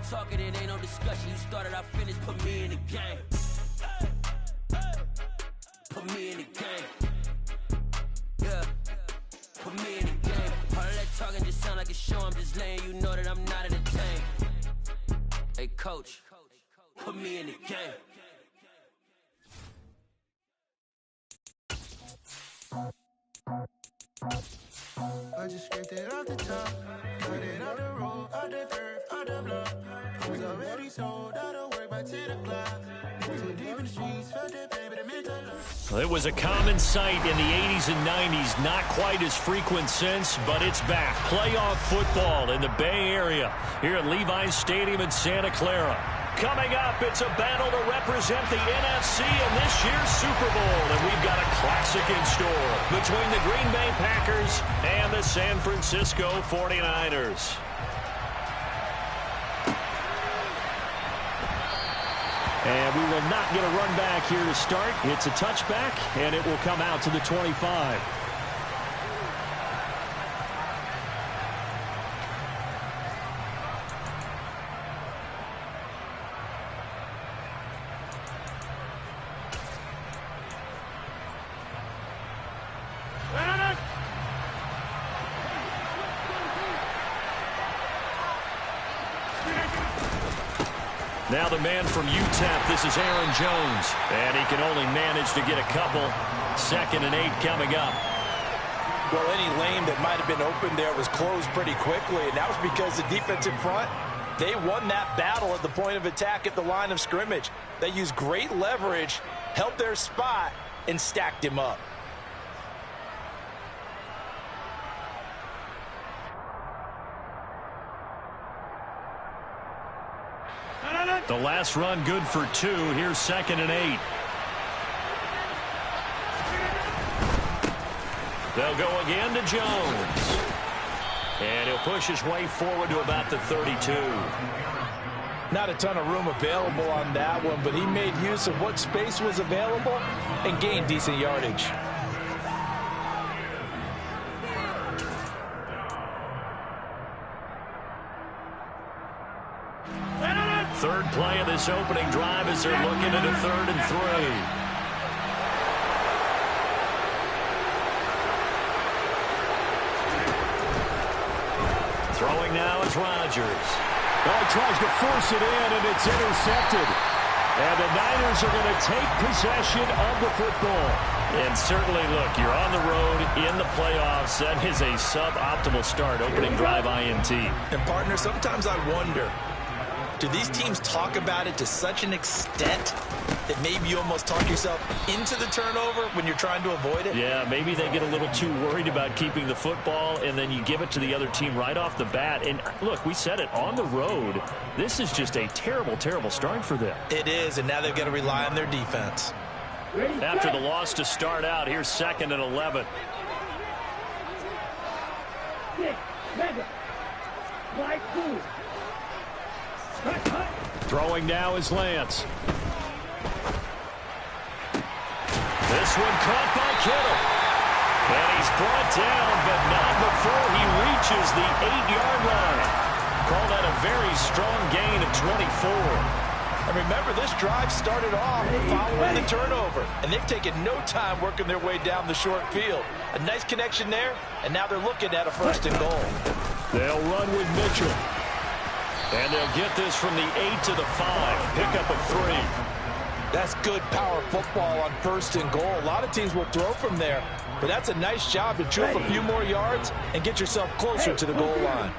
talking, it ain't no discussion. You started, I finished, put me in the game. Put me in the game. Yeah. Put me in the game. All that talking just sound like a show. I'm just letting you know that I'm not entertained. Hey, coach, put me in the game. I just scraped it off the top, cut it out the road, out the dirt, out the block. It was already sold, out of work by 10 o'clock. Too deep in the streets, felt that pain, but it meant a lot. Well, it was a common sight in the 80s and 90s, not quite as frequent since, but it's back. Playoff football in the Bay Area here at Levi's Stadium in Santa Clara. Coming up, it's a battle to represent the NFC in this year's Super Bowl, and we've got a classic in store between the Green Bay Packers and the San Francisco 49ers. And we will not get a run back here to start. It's a touchback, and it will come out to the 25. Now the man from UTEP, this is Aaron Jones. And he can only manage to get a couple. 2nd and 8 coming up. Well, any lane that might have been open there was closed pretty quickly, and that was because the defensive front, they won that battle at the point of attack at the line of scrimmage. They used great leverage, held their spot, and stacked him up. The last run good for 2. Here's 2nd and 8. They'll go again to Jones. And he'll push his way forward to about the 32. Not a ton of room available on that one, but he made use of what space was available and gained decent yardage. Third play of this opening drive as they're looking at a 3rd and 3. Throwing now is Rodgers. Well, he tries to force it in, and it's intercepted. And the Niners are going to take possession of the football. And certainly, look, you're on the road in the playoffs. That is a suboptimal start, opening drive INT. And, partner, sometimes I wonder, do these teams talk about it to such an extent that maybe you almost talk yourself into the turnover when you're trying to avoid it? Yeah, maybe they get a little too worried about keeping the football, and then you give it to the other team right off the bat. And, look, we said it, on the road, this is just a terrible, terrible start for them. It is, and now they've got to rely on their defense. After the loss to start out, here's 2nd and 11. Throwing now is Lance. This one caught by Kittle. And he's brought down, but not before he reaches the 8-yard line. Call that a very strong gain of 24. And remember, this drive started off following the turnover, and they've taken no time working their way down the short field. A nice connection there, and now they're looking at a 1st and goal. They'll run with Mitchell. And they'll get this from the 8 to the 5. Pickup of 3. That's good power football on 1st and goal. A lot of teams will throw from there, but that's a nice job to chew up a few more yards and get yourself closer to the goal line.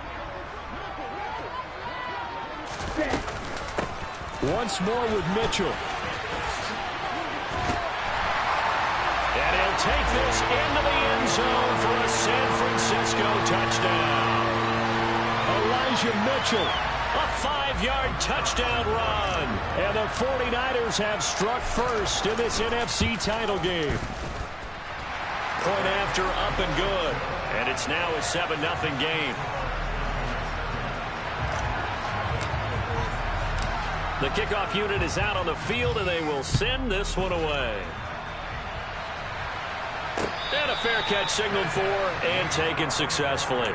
Once more with Mitchell. And he'll take this into the end zone for a San Francisco touchdown. Elijah Mitchell. A 5-yard touchdown run. And the 49ers have struck first in this NFC title game. Point after, up and good. And it's now a 7-0 game. The kickoff unit is out on the field, and they will send this one away. And a fair catch signaled for and taken successfully.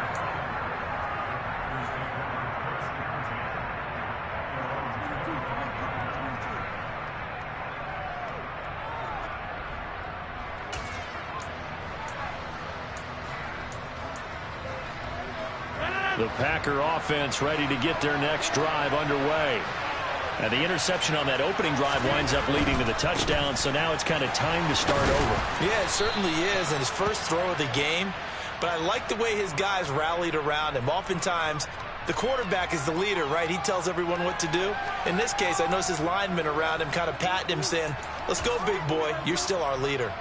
The Packer offense ready to get their next drive underway. And the interception on that opening drive winds up leading to the touchdown, so now it's kind of time to start over. Yeah, it certainly is, and his first throw of the game. But I like the way his guys rallied around him. Oftentimes, the quarterback is the leader, right? He tells everyone what to do. In this case, I noticed his linemen around him kind of patting him, saying, let's go, big boy. You're still our leader.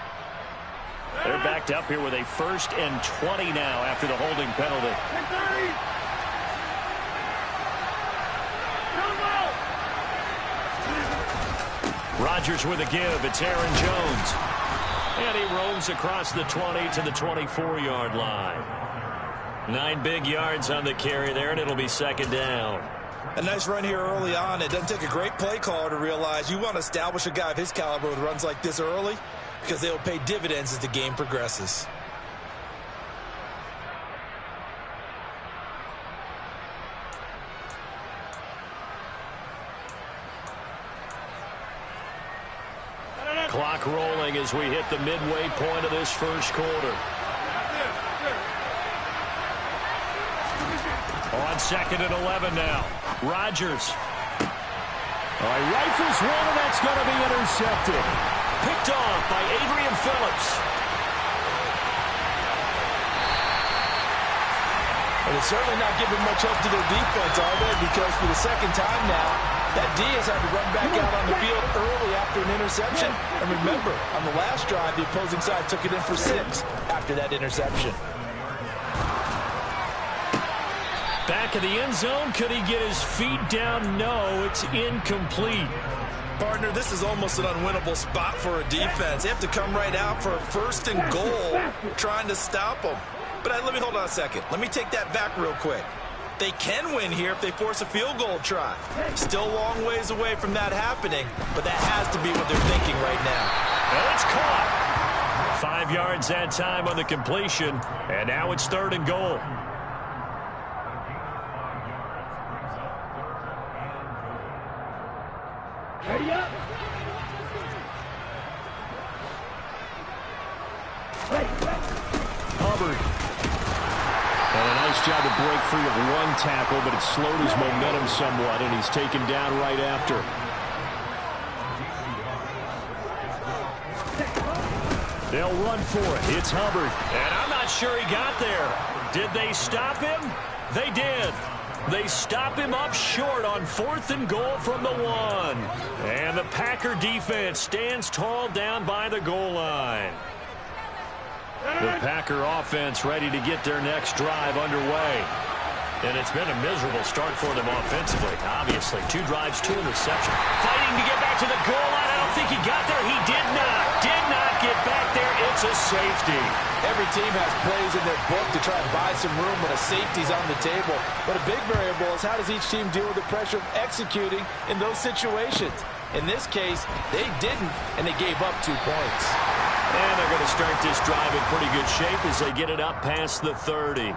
They're backed up here with a 1st and 20 now after the holding penalty. Rodgers with a give. It's Aaron Jones. And he roams across the 20 to the 24-yard line. 9 big yards on the carry there, and it'll be 2nd down. A nice run here early on. It doesn't take a great play caller to realize you want to establish a guy of his caliber with runs like this early, because they will pay dividends as the game progresses. Clock rolling as we hit the midway point of this first quarter. On 2nd and 11 now. Rodgers. All right, rifles one, and that's going to be intercepted. Picked off by Adrian Phillips. And they're certainly not giving much up to their defense, are they? Because for the 2nd time now, that D has had to run back out on the field early after an interception. And remember, on the last drive, the opposing side took it in for 6 after that interception. Back of the end zone. Could he get his feet down? No, it's incomplete. Partner, this is almost an unwinnable spot for a defense. They have to come right out for a 1st and goal trying to stop them. But let me hold on a second. Let me take that back real quick. They can win here if they force a field goal try. Still a long ways away from that happening, but that has to be what they're thinking right now. And it's caught. 5 yards that time on the completion, and now it's 3rd and goal. Ready up. Hubbard. And a nice job to break free of 1 tackle, but it slowed his momentum somewhat, and he's taken down right after. They'll run for it. It's Hubbard. And I'm not sure he got there. Did they stop him? They did. They stop him up short on 4th and goal from the 1. And the Packer defense stands tall down by the goal line. The Packer offense ready to get their next drive underway. And it's been a miserable start for them offensively, obviously. 2 drives, 2 interceptions. Fighting to get back to the goal line. I don't think he got there. He did not. Did not get back there. It's a safety. Every team has plays in their book to try and buy some room when a safety's on the table. But a big variable is how does each team deal with the pressure of executing in those situations. In this case, they didn't, and they gave up 2 points. And they're going to start this drive in pretty good shape as they get it up past the 30.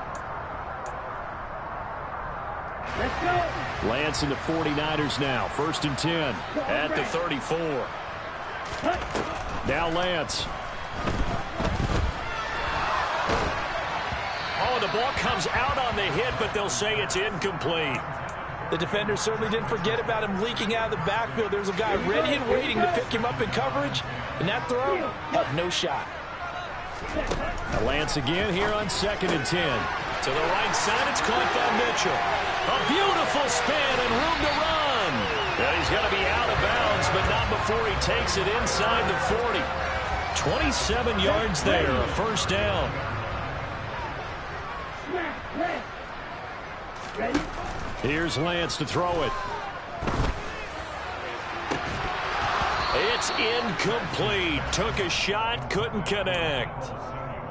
Let's go. Lance and the 49ers now. 1st and 10 at the 34. Now Lance. Oh, the ball comes out on the hit, but they'll say it's incomplete. The defenders certainly didn't forget about him leaking out of the backfield. There's a guy ready and waiting to pick him up in coverage, and that throw had no shot. Now Lance again here on 2nd and 10. To the right side, it's caught by Mitchell. A beautiful spin and room to run. And he's going to be out of bounds, but not before he takes it inside the 40. 27 yards there, a 1st down. Here's Lance to throw it. It's incomplete. Took a shot, couldn't connect.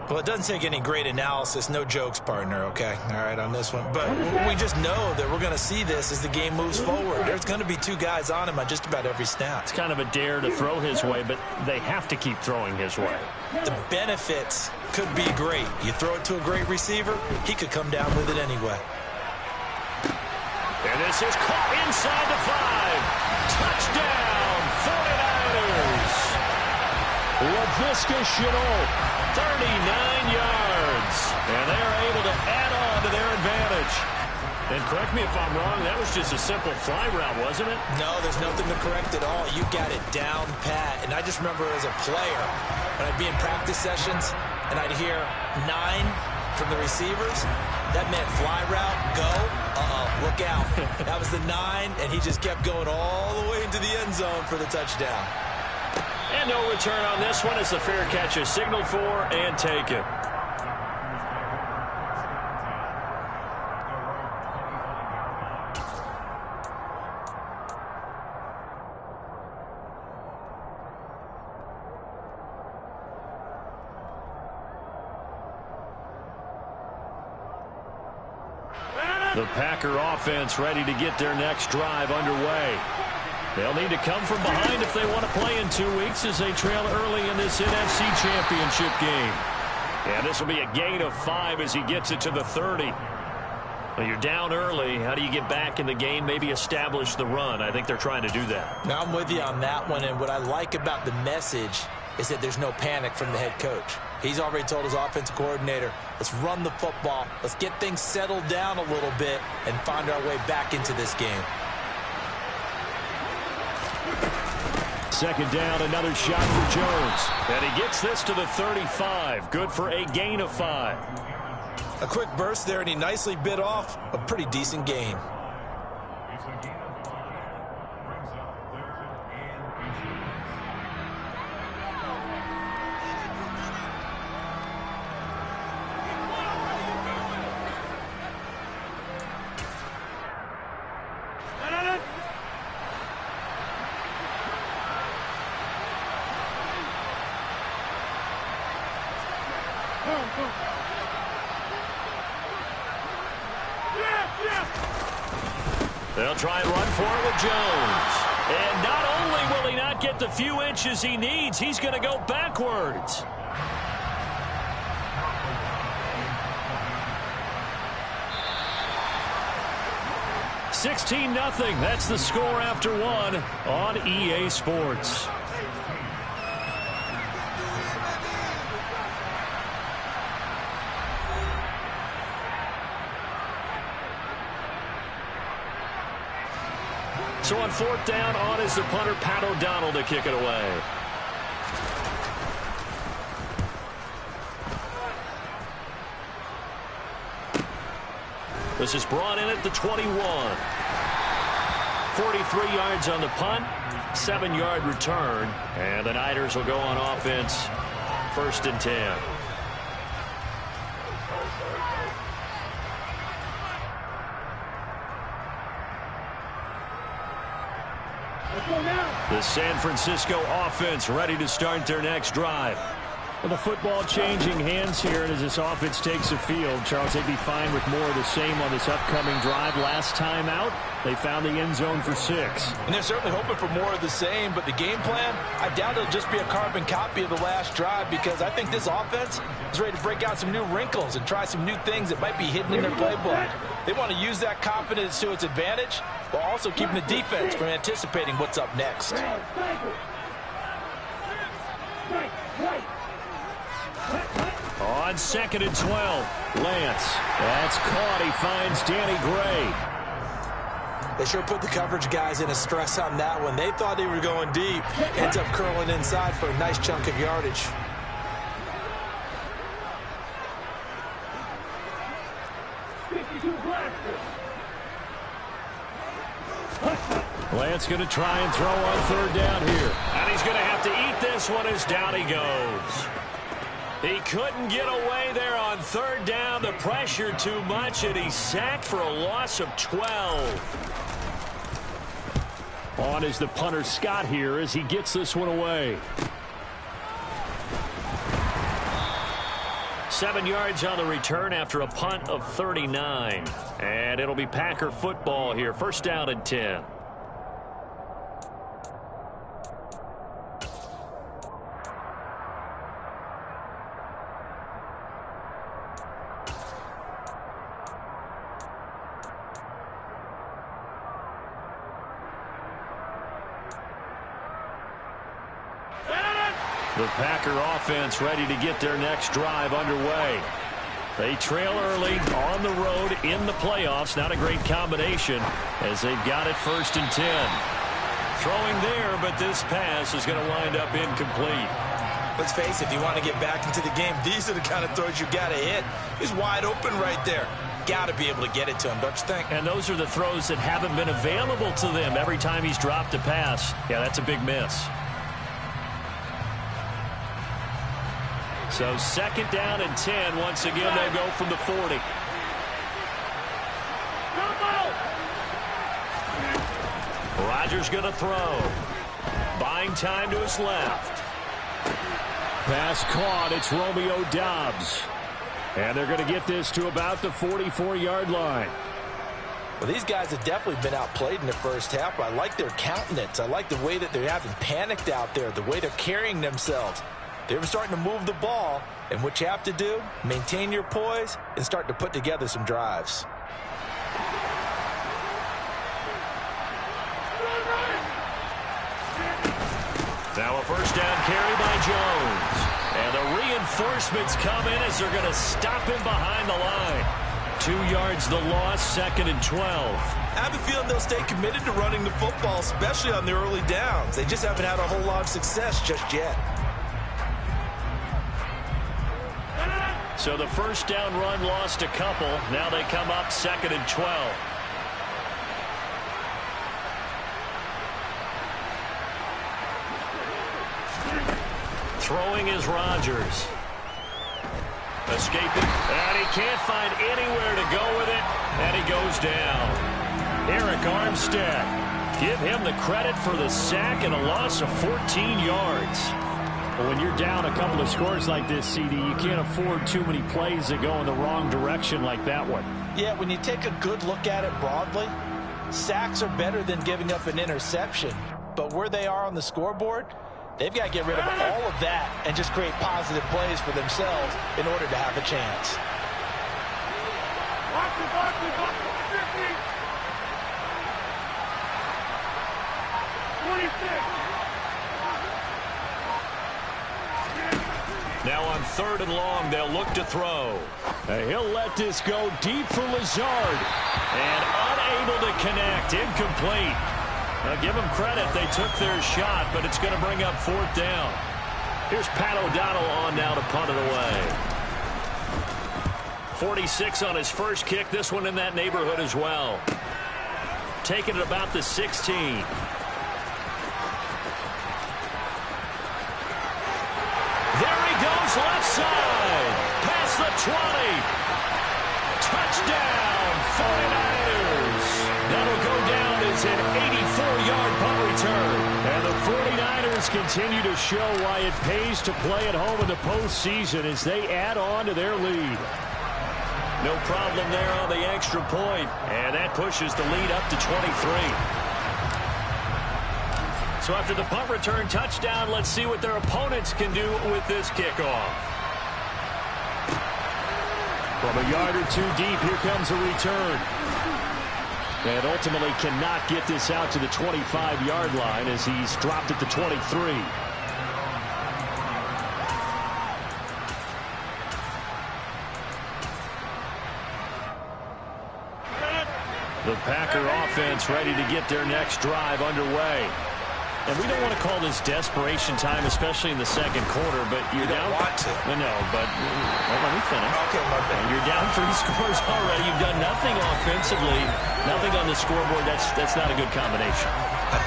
Well, it doesn't take any great analysis. No jokes, partner, okay? All right, on this one. But we just know that we're going to see this as the game moves forward. There's going to be 2 guys on him on just about every snap. It's kind of a dare to throw his way, but they have to keep throwing his way. The benefits could be great. You throw it to a great receiver, he could come down with it anyway. And this is caught inside the 5. Touchdown, 49ers. LaVisca Chenault, 39 yards. And they're able to add on to their advantage. And correct me if I'm wrong, that was just a simple fly route, wasn't it? No, there's nothing to correct at all. You got it down pat. And I just remember as a player, when I'd be in practice sessions and I'd hear 9 from the receivers, that meant fly route, go, look out. That was the 9, and he just kept going all the way into the end zone for the touchdown. And no return on this one as the fair catch is signaled for and taken. The Packer offense ready to get their next drive underway. They'll need to come from behind if they want to play in 2 weeks as they trail early in this NFC Championship game. And this will be a gain of 5 as he gets it to the 30. Well, you're down early. How do you get back in the game, maybe establish the run? I think they're trying to do that. Now, I'm with you on that one, and what I like about the message is that there's no panic from the head coach. He's already told his offensive coordinator, let's run the football, let's get things settled down a little bit and find our way back into this game. Second down, another shot for Jones. And he gets this to the 35. Good for a gain of 5. A quick burst there, and he nicely bit off a pretty decent gain. They'll try and run for it with Jones. And not only will he not get the few inches he needs, he's going to go backwards. $16-0. That's the score after 1 on EA Sports. So on 4th down, on is the punter, Pat O'Donnell, to kick it away. This is brought in at the 21. 43 yards on the punt, 7-yard return, and the Niners will go on offense, 1st and 10. The San Francisco offense ready to start their next drive. Well, the football changing hands here, and as this offense takes the field, Charles, they'd be fine with more of the same on this upcoming drive. Last time out, they found the end zone for 6. And they're certainly hoping for more of the same, but the game plan, I doubt it'll just be a carbon copy of the last drive, because I think this offense is ready to break out some new wrinkles and try some new things that might be hidden in their playbook. They want to use that confidence to its advantage, while also keeping the defense from anticipating what's up next. On 2nd and 12, Lance. That's caught. He finds Danny Gray. They sure put the coverage guys in a stress on that one. They thought they were going deep. Ends up curling inside for a nice chunk of yardage. Lance going to try and throw on 3rd down here. And he's going to have to eat this one as down he goes. He couldn't get away there on 3rd down. The pressure too much, and he's sacked for a loss of 12. On is the punter, Scott, here as he gets this one away. 7 yards on the return after a punt of 39. And it'll be Packer football here. 1st down and 10. The Packer offense ready to get their next drive underway. They trail early on the road in the playoffs. Not a great combination as they've got it 1st and 10. Throwing there, but this pass is going to wind up incomplete. Let's face it, if you want to get back into the game, these are the kind of throws you got to hit. He's wide open right there. Got to be able to get it to him, don't you think? And those are the throws that haven't been available to them every time he's dropped a pass. Yeah, that's a big miss. So 2nd down and 10. Once again, they'll go from the 40. Rodgers going to throw. Buying time to his left. Pass caught. It's Romeo Doubs. And they're going to get this to about the 44-yard line. Well, these guys have definitely been outplayed in the first half. I like their countenance. I like the way that they haven't panicked out there, the way they're carrying themselves. They're starting to move the ball, and what you have to do, maintain your poise and start to put together some drives. Now a 1st down carry by Jones. And the reinforcements come in as they're going to stop him behind the line. 2 yards the loss, 2nd and 12. I have a feeling they'll stay committed to running the football, especially on the early downs. They just haven't had a whole lot of success just yet. So the 1st down run lost a couple. Now they come up 2nd and 12. Throwing is Rodgers. Escaping. And he can't find anywhere to go with it. And he goes down. Eric Armstead. Give him the credit for the sack and a loss of 14 yards. Well, when you're down a couple of scores like this, CD, you can't afford too many plays that go in the wrong direction like that one. Yeah, when you take a good look at it broadly, sacks are better than giving up an interception. But where they are on the scoreboard, they've got to get rid of all of that and just create positive plays for themselves in order to have a chance. Now on 3rd and long, they'll look to throw. He'll let this go deep for Lazard. And unable to connect. Incomplete. Now give them credit. They took their shot, but it's going to bring up 4th down. Here's Pat O'Donnell on now to punt it away. 46 on his first kick. This one in that neighborhood as well. Taking it about the 16. There he goes left side. Past the 20. Touchdown, 49ers. That'll go down as an 84-yard punt return. And the 49ers continue to show why it pays to play at home in the postseason as they add on to their lead. No problem there on the extra point. And that pushes the lead up to 23. So after the punt return touchdown, let's see what their opponents can do with this kickoff. From a yard or two deep, here comes a return. And ultimately cannot get this out to the 25-yard line as he's dropped at the 23. The Packer offense ready to get their next drive underway. And we don't want to call this desperation time, especially in the second quarter, but you're down. You don't want to. No, but well, let me finish. Okay, my bad. You're down 3 scores already. You've done nothing offensively, nothing on the scoreboard. That's not a good combination. I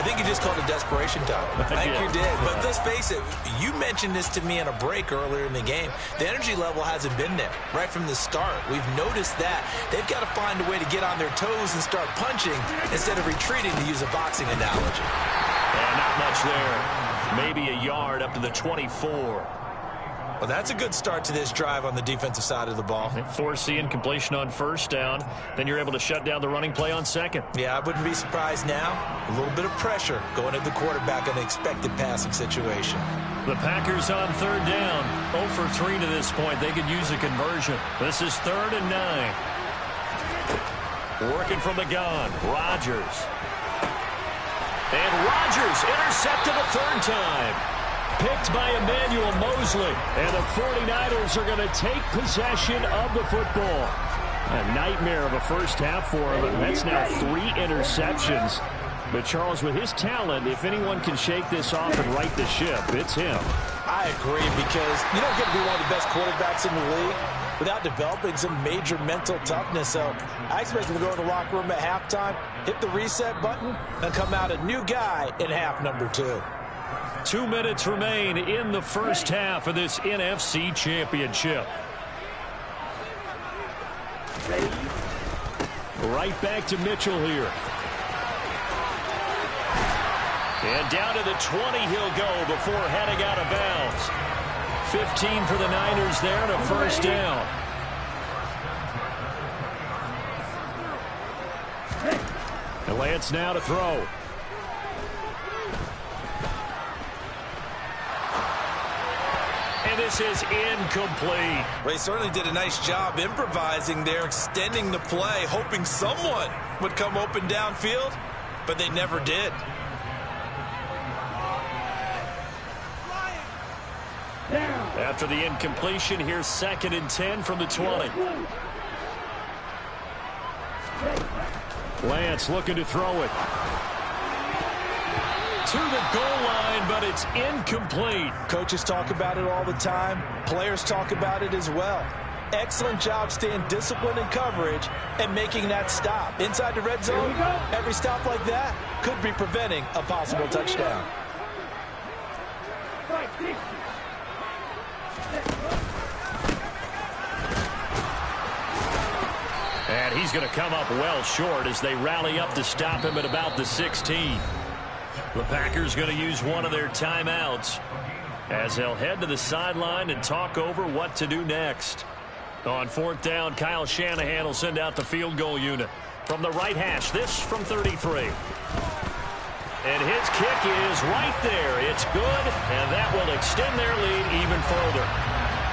think you just called it desperation time. I think you did. But let's face it, you mentioned this to me in a break earlier in the game. The energy level hasn't been there right from the start. We've noticed that. They've got to find a way to get on their toes and start punching instead of retreating, to use a boxing analogy. And not much there. Maybe a yard up to the 24. Well, that's a good start to this drive on the defensive side of the ball. Forcing incompletion on 1st down. Then you're able to shut down the running play on 2nd. Yeah, I wouldn't be surprised now. A little bit of pressure going at the quarterback in an expected passing situation. The Packers on 3rd down. 0 for 3 to this point. They could use a conversion. This is 3rd and 9. Working from the gun. Rodgers. And Rodgers intercepted a 3rd time. picked by Emmanuel Mosley. And the 49ers are going to take possession of the football. A nightmare of a first half for him. That's now 3 interceptions. But, Charles, with his talent, if anyone can shake this off and right the ship, it's him. I agree, because you don't get to be one of the best quarterbacks in the league without developing some major mental toughness. So I expect him to go in the locker room at halftime, hit the reset button, and come out a new guy in half number 2. 2 minutes remain in the first half of this NFC Championship. Right back to Mitchell here. And down to the 20 he'll go before heading out of bounds. 15 for the Niners there and a first down. And Lance now to throw. And this is incomplete. Well, he certainly did a nice job improvising there, extending the play, hoping someone would come open downfield, but they never did. After the incompletion, here's 2nd and 10 from the 20. Lance looking to throw it. To the goal line, but it's incomplete. Coaches talk about it all the time. Players talk about it as well. Excellent job staying disciplined in coverage and making that stop. Inside the red zone, every stop like that could be preventing a possible touchdown. And he's going to come up well short as they rally up to stop him at about the 16. The Packers going to use one of their timeouts as they'll head to the sideline and talk over what to do next. On 4th down, Kyle Shanahan will send out the field goal unit. From the right hash, this from 33. And his kick is right there. It's good, and that will extend their lead even further.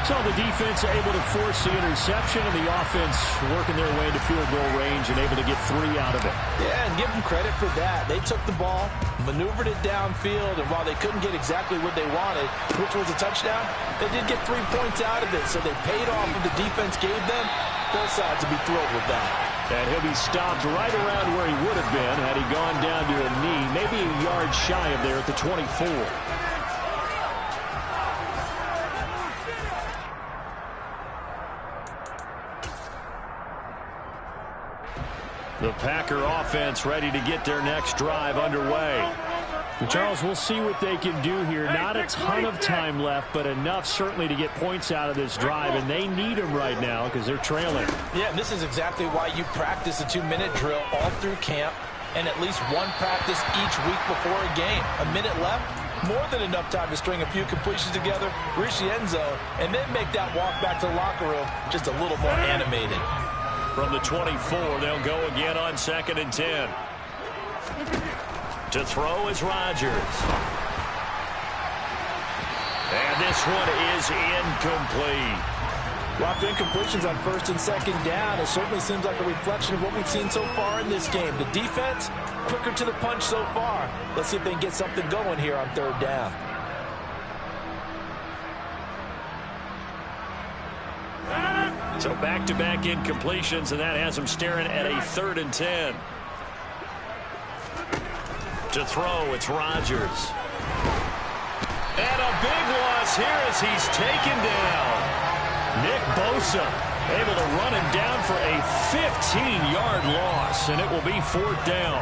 So the defense able to force the interception, and the offense working their way to field goal range and able to get 3 out of it. Yeah, and give them credit for that. They took the ball, maneuvered it downfield, and while they couldn't get exactly what they wanted, which was a touchdown, they did get 3 points out of it. So they paid off what the defense gave them. Both sides will be thrilled with that. And he'll be stopped right around where he would have been had he gone down to a knee, maybe a yard shy of there at the 24. The Packer offense ready to get their next drive underway. Charles, we'll see what they can do here. Not a ton of time left, but enough certainly to get points out of this drive, and they need them right now because they're trailing. Yeah, this is exactly why you practice a 2-minute drill all through camp and at least one practice each week before a game. A minute left, more than enough time to string a few completions together, reach the end zone, and then make that walk back to the locker room just a little more animated. From the 24, they'll go again on 2nd and 10. To throw is Rodgers. And this one is incomplete. Lots of incompletions on 1st and 2nd down. It certainly seems like a reflection of what we've seen so far in this game. The defense, quicker to the punch so far. Let's see if they can get something going here on 3rd down. So back-to-back incompletions, and that has them staring at a 3rd and 10. To throw, it's Rodgers. And a big loss here as he's taken down. Nick Bosa able to run him down for a 15-yard loss, and it will be 4th down.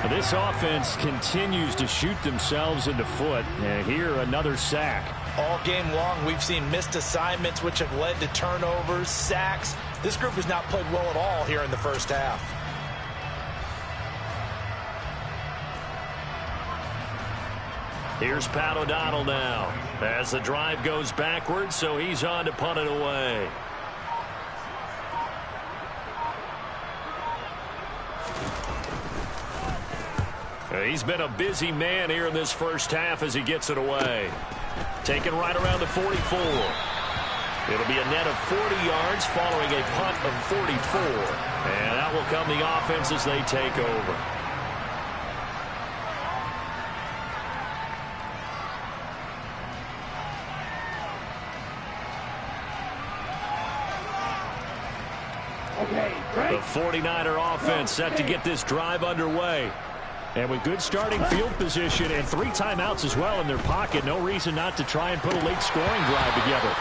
This offense continues to shoot themselves in the foot, and here another sack. All game long, we've seen missed assignments, which have led to turnovers, sacks. This group has not played well at all here in the first half. Here's Pat O'Donnell now as the drive goes backwards, so he's on to punt it away. He's been a busy man here in this first half as he gets it away. Taken right around the 44. It'll be a net of 40 yards following a punt of 44. And that will come the offense as they take over. The 49er offense set to get this drive underway. And with good starting field position and 3 timeouts as well in their pocket, no reason not to try and put a late scoring drive together.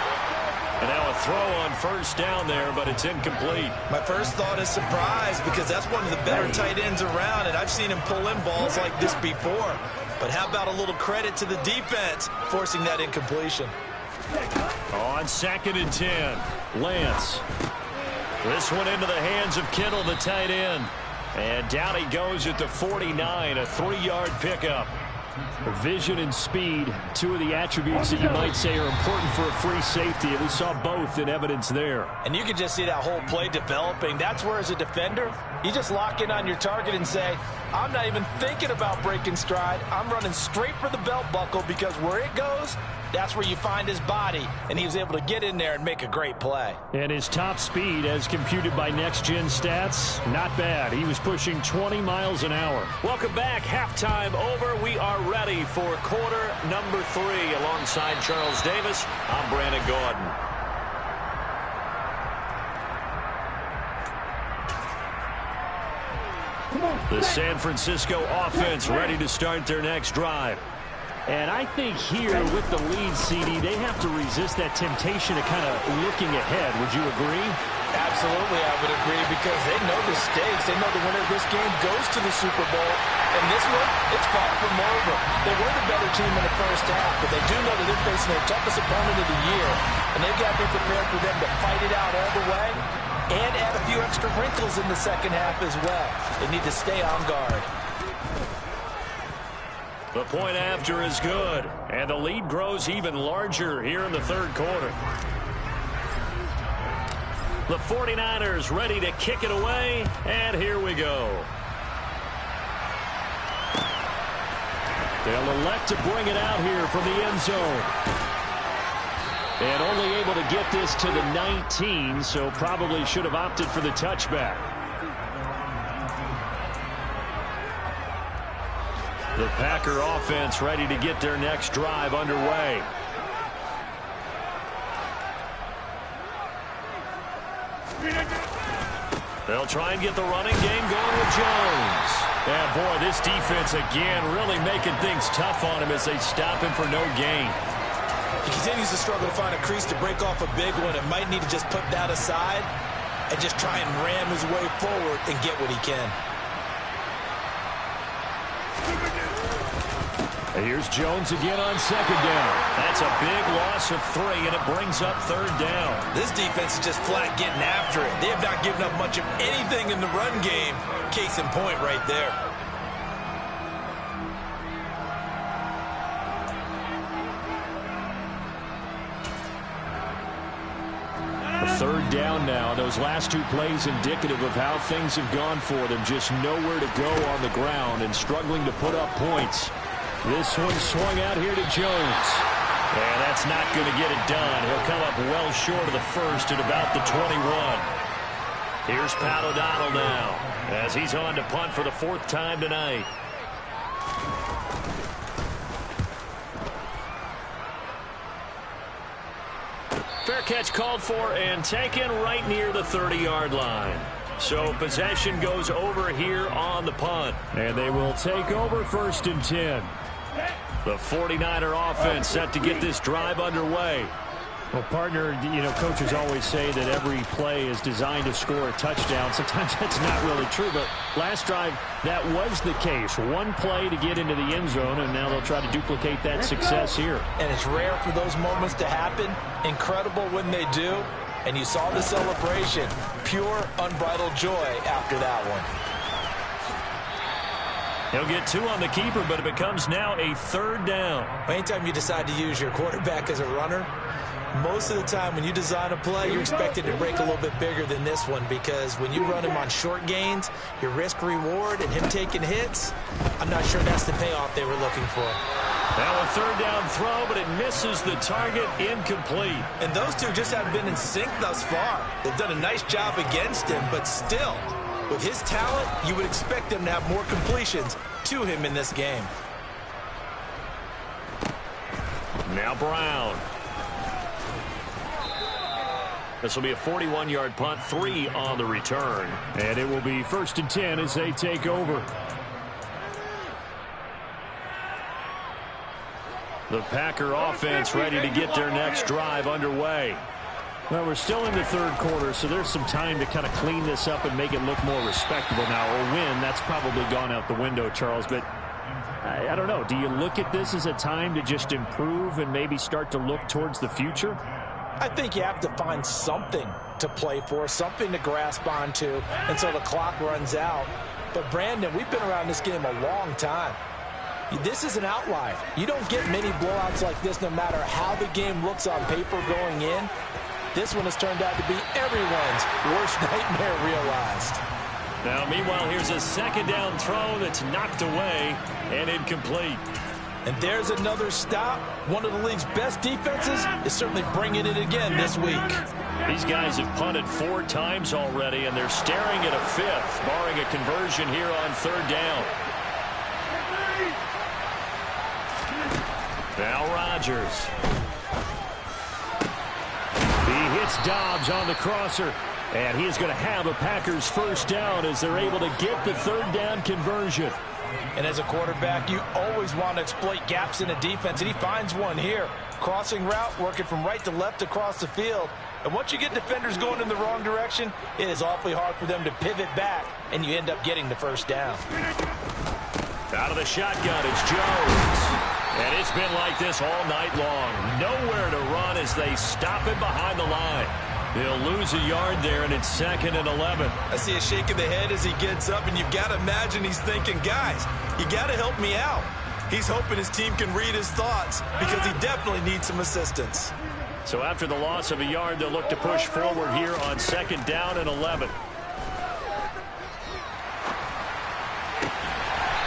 And now a throw on first down there, but it's incomplete. My first thought is surprise, because that's one of the better tight ends around, and I've seen him pull in balls like this before. But how about a little credit to the defense forcing that incompletion? On 2nd and 10, Lance. This one into the hands of Kittle, the tight end. And down he goes at the 49, a 3-yard pickup. Vision and speed, 2 of the attributes that you might say are important for a free safety, and we saw both in evidence there. And you can just see that whole play developing. That's where, as a defender, you just lock in on your target and say, I'm not even thinking about breaking stride. I'm running straight for the belt buckle, because where it goes, that's where you find his body, and he was able to get in there and make a great play. And his top speed, as computed by Next Gen Stats, not bad. He was pushing 20 miles an hour. Welcome back. Halftime over. We are ready for quarter number 3. Alongside Charles Davis, I'm Brandon Gordon. The San Francisco offense ready to start their next drive. And I think here with the lead, CD, they have to resist that temptation of kind of looking ahead. Would you agree? Absolutely, I would agree, because they know the stakes. They know the winner of this game goes to the Super Bowl. And this one, it's far from over. They were the better team in the first half, but they do know that they're facing their toughest opponent of the year. And they've got to be prepared for them to fight it out all the way and add a few extra wrinkles in the second half as well. They need to stay on guard. The point after is good, and the lead grows even larger here in the third quarter. The 49ers ready to kick it away, and here we go. They'll elect to bring it out here from the end zone. And only able to get this to the 19, so probably should have opted for the touchback. The Packer offense ready to get their next drive underway. They'll try and get the running game going with Jones. And boy, this defense again really making things tough on him as they stop him for no gain. He continues to struggle to find a crease to break off a big one, and might need to just put that aside and just try and ram his way forward and get what he can. And here's Jones again on 2nd down. That's a big loss of 3, and it brings up 3rd down. This defense is just flat getting after it. They have not given up much of anything in the run game. Case in point right there. A 3rd down now. Those last 2 plays indicative of how things have gone for them. Just nowhere to go on the ground and struggling to put up points. This one swung out here to Jones. And that's not going to get it done. He'll come up well short of the first at about the 21. Here's Pat O'Donnell now as he's on to punt for the 4th time tonight. Fair catch called for and taken right near the 30-yard line. So possession goes over here on the punt. And they will take over 1st and 10. The 49er offense set to get this drive underway. Well, partner, you know, coaches always say that every play is designed to score a touchdown. Sometimes that's not really true, but last drive, that was the case. One play to get into the end zone, and now they'll try to duplicate that success here. And it's rare for those moments to happen. Incredible when they do. And you saw the celebration. Pure, unbridled joy after that one. He'll get 2 on the keeper, but it becomes now a 3rd down. Anytime you decide to use your quarterback as a runner, most of the time when you design a play, you're expected to break a little bit bigger than this one, because when you run him on short gains, your risk-reward and him taking hits, I'm not sure that's the payoff they were looking for. Now a 3rd down throw, but it misses the target, incomplete. And those two just haven't been in sync thus far. They've done a nice job against him, but still, with his talent, you would expect him to have more completions to him in this game. Now Brown. This will be a 41-yard punt, 3 on the return. And it will be 1st and 10 as they take over. The Packer offense ready to get their next drive underway. Well, we're still in the third quarter, so there's some time to kind of clean this up and make it look more respectable now. Or win, that's probably gone out the window, Charles. But I don't know. Do you look at this as a time to just improve and maybe start to look towards the future? I think you have to find something to play for, something to grasp onto until the clock runs out. But, Brandon, we've been around this game a long time. This is an outlier. You don't get many blowouts like this no matter how the game looks on paper going in. This one has turned out to be everyone's worst nightmare realized. Now, meanwhile, here's a second down throw that's knocked away and incomplete. And there's another stop. One of the league's best defenses is certainly bringing it again this week. These guys have punted 4 times already, and they're staring at a 5th, barring a conversion here on 3rd down. Now Rodgers. He hits Dobbs on the crosser, and he is going to have a Packers first down as they're able to get the 3rd down conversion. And as a quarterback, you always want to exploit gaps in a defense, and he finds one here. Crossing route, working from right to left across the field. And once you get defenders going in the wrong direction, it is awfully hard for them to pivot back, and you end up getting the first down. Out of the shotgun, it's Jones. And it's been like this all night long. Nowhere to run as they stop him behind the line. He'll lose a yard there, and it's 2nd and 11. I see a shake of the head as he gets up, and you've got to imagine he's thinking, guys, you got to help me out. He's hoping his team can read his thoughts because he definitely needs some assistance. So after the loss of a yard, they'll look to push forward here on 2nd down and 11.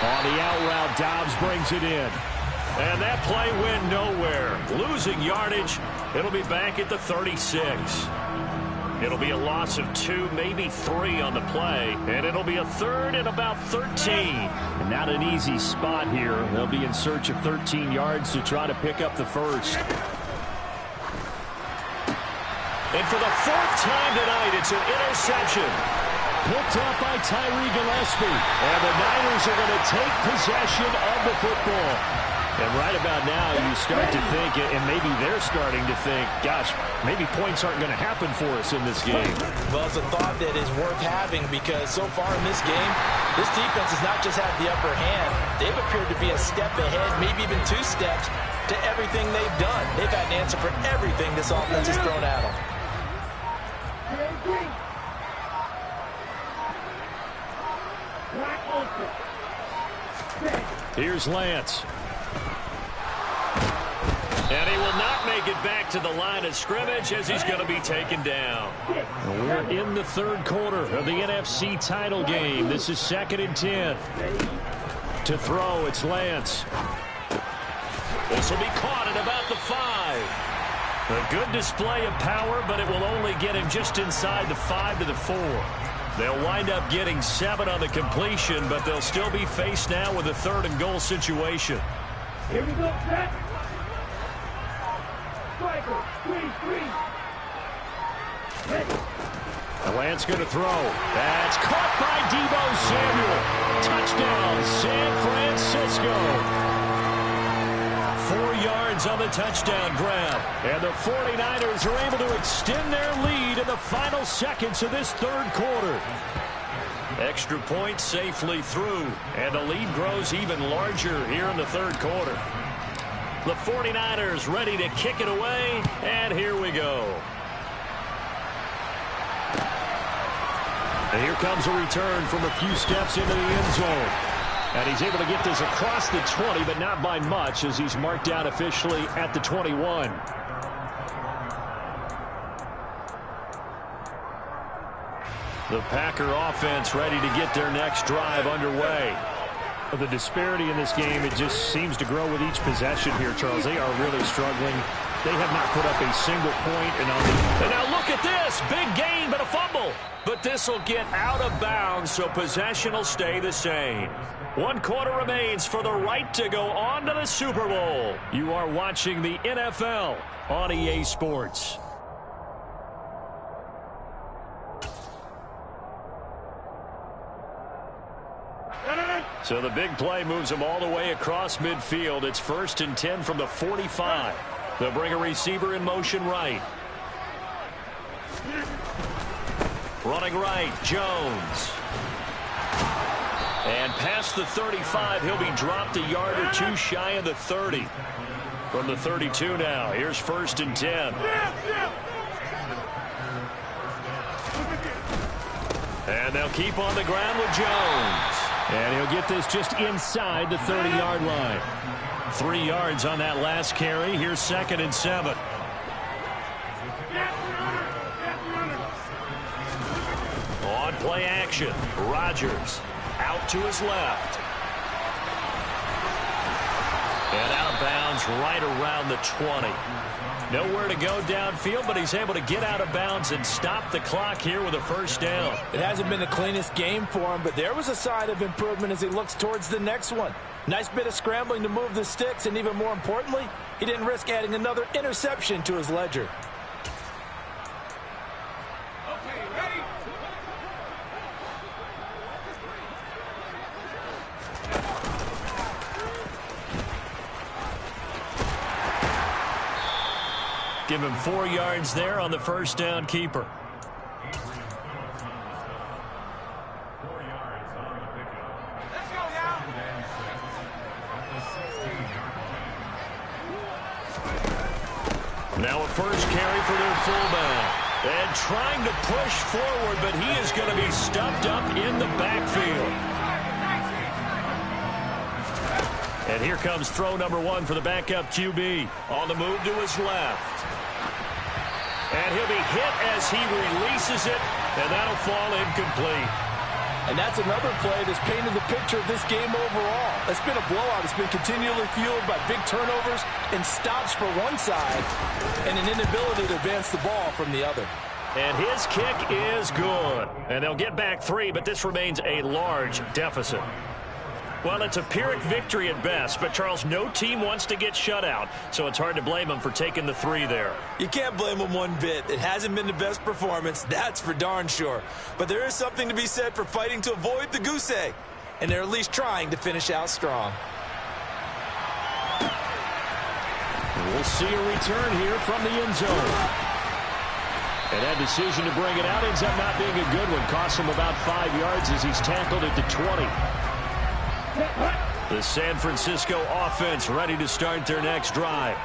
On the out route, Dobbs brings it in. And that play went nowhere. Losing yardage. It'll be back at the 36. It'll be a loss of 2, maybe 3 on the play. And it'll be a 3rd and about 13. And not an easy spot here. They'll be in search of 13 yards to try to pick up the first. And for the 4th time tonight, it's an interception. Picked up by Tyree Gillespie. And the Niners are going to take possession of the football. And right about now, you start to think, and maybe they're starting to think, gosh, maybe points aren't going to happen for us in this game. Well, it's a thought that is worth having because so far in this game, this defense has not just had the upper hand. They've appeared to be a step ahead, maybe even 2 steps to everything they've done. They've had an answer for everything this offense has thrown at them. Here's Lance. And he will not make it back to the line of scrimmage as he's going to be taken down. We're in the 3rd quarter of the NFC title game. This is 2nd and 10. To throw, it's Lance. This will be caught at about the 5. A good display of power, but it will only get him just inside the 5 to the 4. They'll wind up getting 7 on the completion, but they'll still be faced now with a 3rd and goal situation. Here we go, set. Striker, 3-3. Lance going to throw. That's caught by Deebo Samuel. Touchdown, San Francisco. 4 yards on the touchdown grab. And the 49ers are able to extend their lead in the final seconds of this 3rd quarter. Extra point safely through, and the lead grows even larger here in the 3rd quarter. The 49ers ready to kick it away, and here we go. And here comes a return from a few steps into the end zone. And he's able to get this across the 20, but not by much as he's marked out officially at the 21. The Packer offense ready to get their next drive underway. The disparity in this game, it just seems to grow with each possession here, Charles. They are really struggling. They have not put up a single point. And now look at this. Big gain, but a fumble. But this will get out of bounds, so possession will stay the same. 1 quarter remains for the right to go on to the Super Bowl. You are watching the NFL on EA Sports. So the big play moves him all the way across midfield. It's 1st and 10 from the 45. They'll bring a receiver in motion right. Running right, Jones. And past the 35, he'll be dropped a yard or two shy of the 30. From the 32 now, here's 1st and 10. And they'll keep on the ground with Jones. And he'll get this just inside the 30-yard line. 3 yards on that last carry. Here's 2nd and 7. On play action, Rodgers out to his left. And out of bounds right around the 20. Nowhere to go downfield, but he's able to get out of bounds and stop the clock here with a 1st down. It hasn't been the cleanest game for him, but there was a sign of improvement as he looks towards the next one. Nice bit of scrambling to move the sticks, and even more importantly, he didn't risk adding another interception to his ledger. Give him 4 yards there on the 1st down keeper. Now a 1st carry for their fullback. And trying to push forward, but he is going to be stuffed up in the backfield. And here comes throw number 1 for the backup QB. On the move to his left. And he'll be hit as he releases it, and that'll fall incomplete. And that's another play that's painted the picture of this game overall. It's been a blowout. It's been continually fueled by big turnovers and stops for one side and an inability to advance the ball from the other. And his kick is good. And they'll get back 3, but this remains a large deficit. Well, it's a Pyrrhic victory at best, but, Charles, no team wants to get shut out, so it's hard to blame them for taking the 3 there. You can't blame them one bit. It hasn't been the best performance, that's for darn sure. But there is something to be said for fighting to avoid the goose egg, and they're at least trying to finish out strong. We'll see a return here from the end zone. And that decision to bring it out ends up not being a good one. Costs him about 5 yards as he's tackled at the 20. The San Francisco offense ready to start their next drive.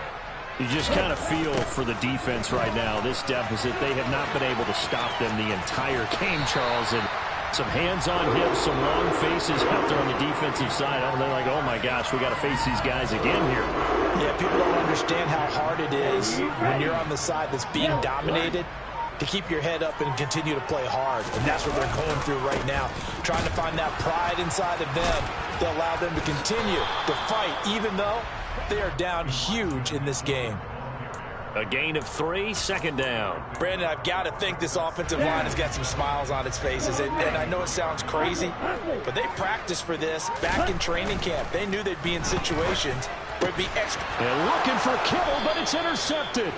You just kind of feel for the defense right now. This deficit, they have not been able to stop them the entire game, Charles. And some hands on hips, some long faces out there on the defensive side. They're like, oh my gosh, we got to face these guys again here. Yeah, people don't understand how hard it is when you're on the side that's being dominated to keep your head up and continue to play hard. And that's what they're going through right now, trying to find that pride inside of them to allow them to continue to fight, even though they are down huge in this game. A gain of 3, 2nd down. Brandon, I've got to think this offensive line has got some smiles on its faces. And I know it sounds crazy, but they practiced for this back in training camp. They knew they'd be in situations where it'd be extra. And looking for Kittle, but it's intercepted.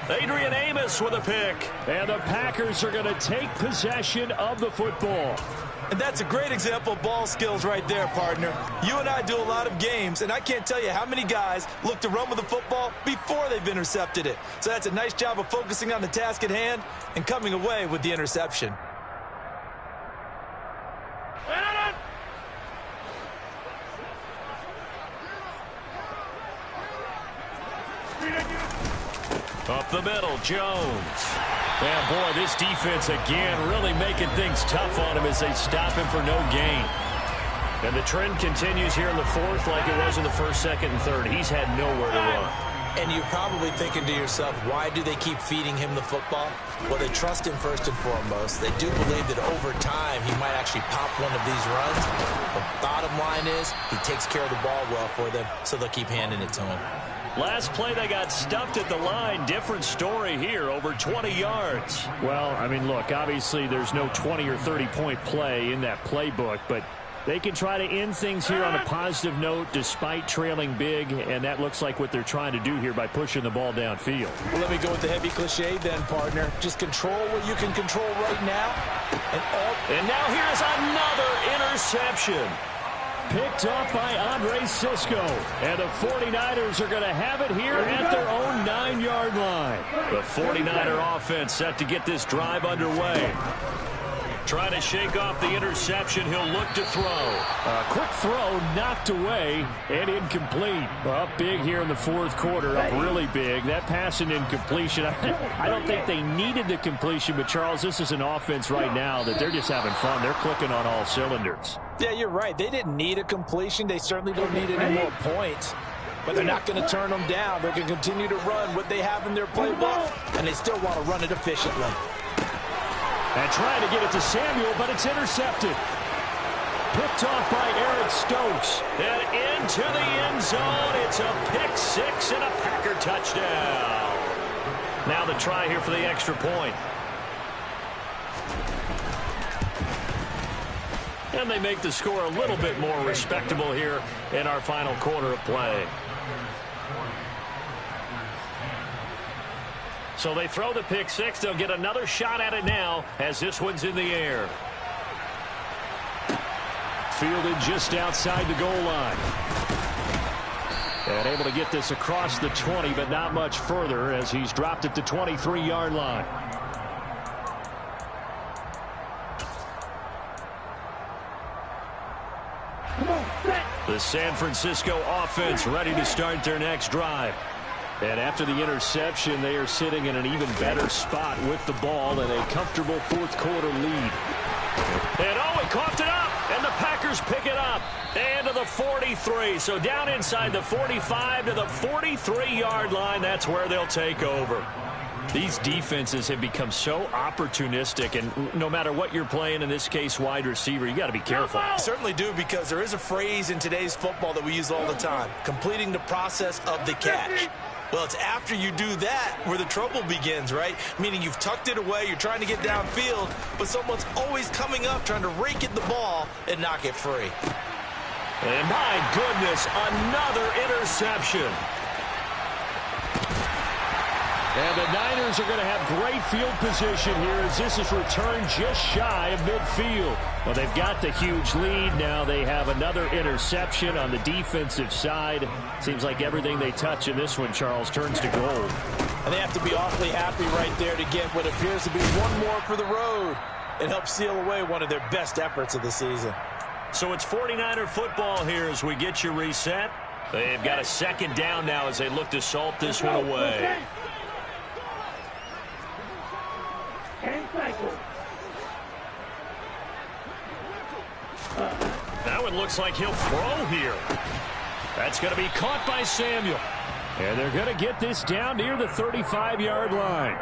Adrian Amos with a pick. And the Packers are going to take possession of the football. And that's a great example of ball skills right there, partner. You and I do a lot of games, and I can't tell you how many guys look to run with the football before they've intercepted it. So that's a nice job of focusing on the task at hand and coming away with the interception. Up the middle, Jones. And boy, this defense again really making things tough on him as they stop him for no gain. And the trend continues here in the 4th like it was in the 1st, 2nd, and 3rd. He's had nowhere to run. And you're probably thinking to yourself, why do they keep feeding him the football? Well, they trust him first and foremost. They do believe that over time he might actually pop one of these runs. The bottom line is he takes care of the ball well for them, so they'll keep handing it to him. Last play, they got stuffed at the line. Different story here, over 20 yards. Well, I mean, look, obviously there's no 20 or 30-point play in that playbook, but they can try to end things here on a positive note despite trailing big, and that looks like what they're trying to do here by pushing the ball downfield. Well, let me go with the heavy cliche then, partner. Just control what you can control right now. And now here's another interception. Picked off by Andre Sisco. And the 49ers are going to have it here at their own 9-yard line. The 49er offense set to get this drive underway. Trying to shake off the interception. He'll look to throw. A quick throw knocked away and incomplete. Up big here in the fourth quarter. Up really big. That pass and incompletion. I don't think they needed the completion, but Charles, this is an offense right now that they're just having fun. They're clicking on all cylinders. Yeah, you're right. They didn't need a completion. They certainly don't need any more points. But they're not going to turn them down. They're going to continue to run what they have in their playbook, and they still want to run it efficiently. And trying to get it to Samuel, but it's intercepted. Picked off by Eric Stokes. And into the end zone. It's a pick six and a Packer touchdown. Now the try here for the extra point. And they make the score a little bit more respectable here in our final quarter of play. So they throw the pick six. They'll get another shot at it now as this one's in the air. Fielded just outside the goal line. And able to get this across the 20, but not much further as he's dropped it to 23-yard line. The San Francisco offense ready to start their next drive. And after the interception, they are sitting in an even better spot with the ball and a comfortable fourth quarter lead. And oh, he coughed it up, and the Packers pick it up. And to the 43. So down inside the 45 to the 43-yard line. That's where they'll take over. These defenses have become so opportunistic, and no matter what you're playing, in this case wide receiver, you got to be careful. I certainly do, because there is a phrase in today's football that we use all the time: completing the process of the catch. Well, it's after you do that where the trouble begins, right? Meaning you've tucked it away, you're trying to get downfield, but someone's always coming up trying to rake at the ball and knock it free. And my goodness, another interception. And the Niners are going to have great field position here as this is returned just shy of midfield. Well, they've got the huge lead. Now they have another interception on the defensive side. Seems like everything they touch in this one, Charles, turns to gold. And they have to be awfully happy right there to get what appears to be one more for the road. It helps seal away one of their best efforts of the season. So it's 49er football here as we get you reset. They've got a second down now as they look to salt this one away. Now it looks like he'll throw here. That's going to be caught by Samuel. And they're going to get this down near the 35-yard line.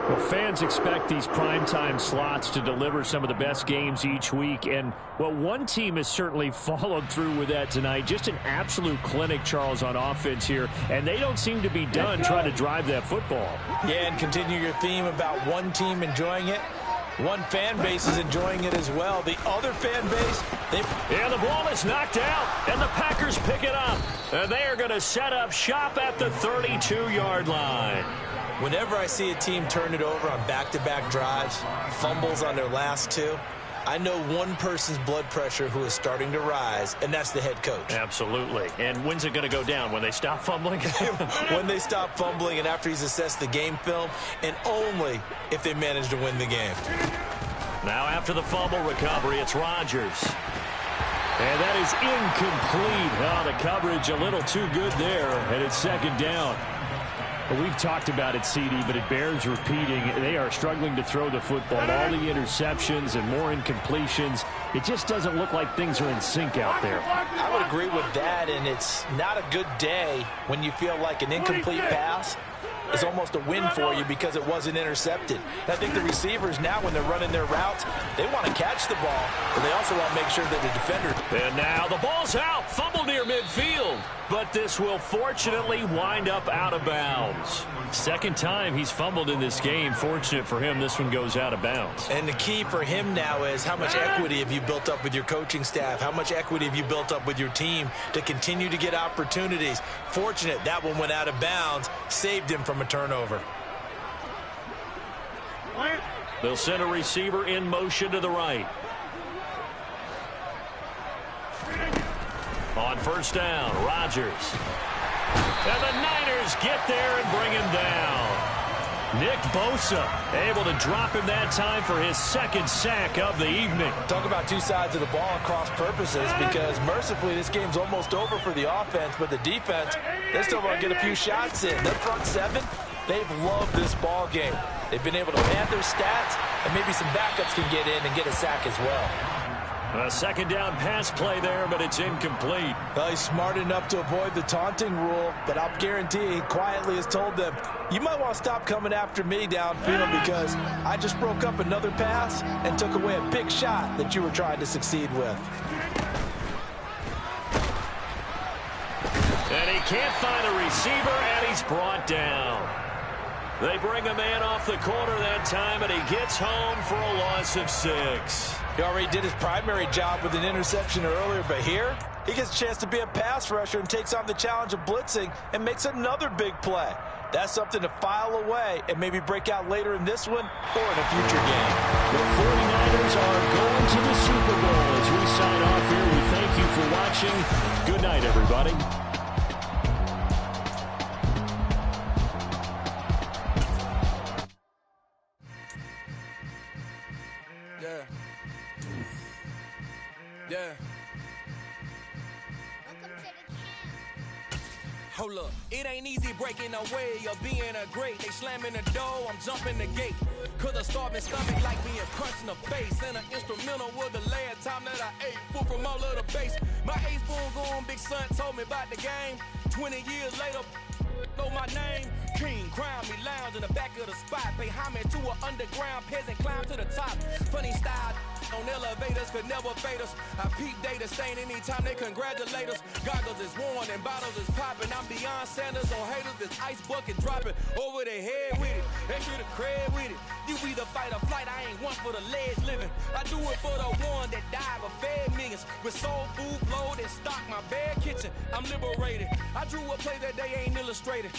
Well, fans expect these primetime slots to deliver some of the best games each week. And, well, one team has certainly followed through with that tonight. Just an absolute clinic, Charles, on offense here. And they don't seem to be done trying to drive that football. Yeah, and continue your theme about one team enjoying it. One fan base is enjoying it as well. The other fan base, and the ball is knocked out, and the Packers pick it up. And they are going to set up shop at the 32-yard line. Whenever I see a team turn it over on back-to-back drives, fumbles on their last two, I know one person's blood pressure who is starting to rise, and that's the head coach. Absolutely. And when's it going to go down? When they stop fumbling? When they stop fumbling and after he's assessed the game film, and only if they manage to win the game. Now after the fumble recovery, it's Rodgers. And that is incomplete. Oh, the coverage a little too good there, and it's second down. Well, we've talked about it, CD, but it bears repeating. They are struggling to throw the football. All the interceptions and more incompletions. It just doesn't look like things are in sync out there. I would agree with that, and it's not a good day when you feel like an incomplete pass is almost a win for you because it wasn't intercepted. And I think the receivers now, when they're running their routes, they want to catch the ball, but they also want to make sure that the defender. And now the ball's out. Fumble near midfield. But this will fortunately wind up out of bounds. Second time he's fumbled in this game. Fortunate for him, this one goes out of bounds. And the key for him now is how much equity have you built up with your coaching staff? How much equity have you built up with your team to continue to get opportunities? Fortunate that one went out of bounds, saved him from a turnover. They'll send a receiver in motion to the right. On first down, Rodgers. And the Niners get there and bring him down. Nick Bosa able to drop him that time for his second sack of the evening. Talk about two sides of the ball and cross purposes, because mercifully this game's almost over for the offense, but the defense, they still want to get a few shots in. Their front seven, they've loved this ball game. They've been able to pad their stats, and maybe some backups can get in and get a sack as well. A second down pass play there, but it's incomplete. Well, he's smart enough to avoid the taunting rule, but I'll guarantee he quietly has told them, you might want to stop coming after me downfield because I just broke up another pass and took away a big shot that you were trying to succeed with. And he can't find a receiver, and he's brought down. They bring a man off the corner that time, and he gets home for a loss of 6. He already did his primary job with an interception earlier, but here he gets a chance to be a pass rusher and takes on the challenge of blitzing and makes another big play. That's something to file away and maybe break out later in this one or in a future game. The 49ers are going to the Super Bowl. As we sign off here, we thank you for watching. Good night, everybody. Yeah. Hold up, it ain't easy breaking away or being a great. They slamming the door, I'm jumping the gate. Cause a starving stomach like being punched in the face. And an instrumental was the last time that I ate food from all of the base. My ace spoon going, big son told me about the game. 20 years later, know my name. King, crown me, lounge in the back of the spot. Pay homage to an underground peasant, climb to the top. Funny style on elevators could never fade us. I peep data stain anytime they congratulate us. Goggles is worn and bottles is popping. I'm beyond Sanders on haters. This ice bucket dropping over their head with it. Extra the cred with it. You either fight or flight. I ain't one for the ledge living. I do it for the one that died but fed millions. With soul food flowed and stocked my bare kitchen. I'm liberated. I drew a play that they ain't illustrated.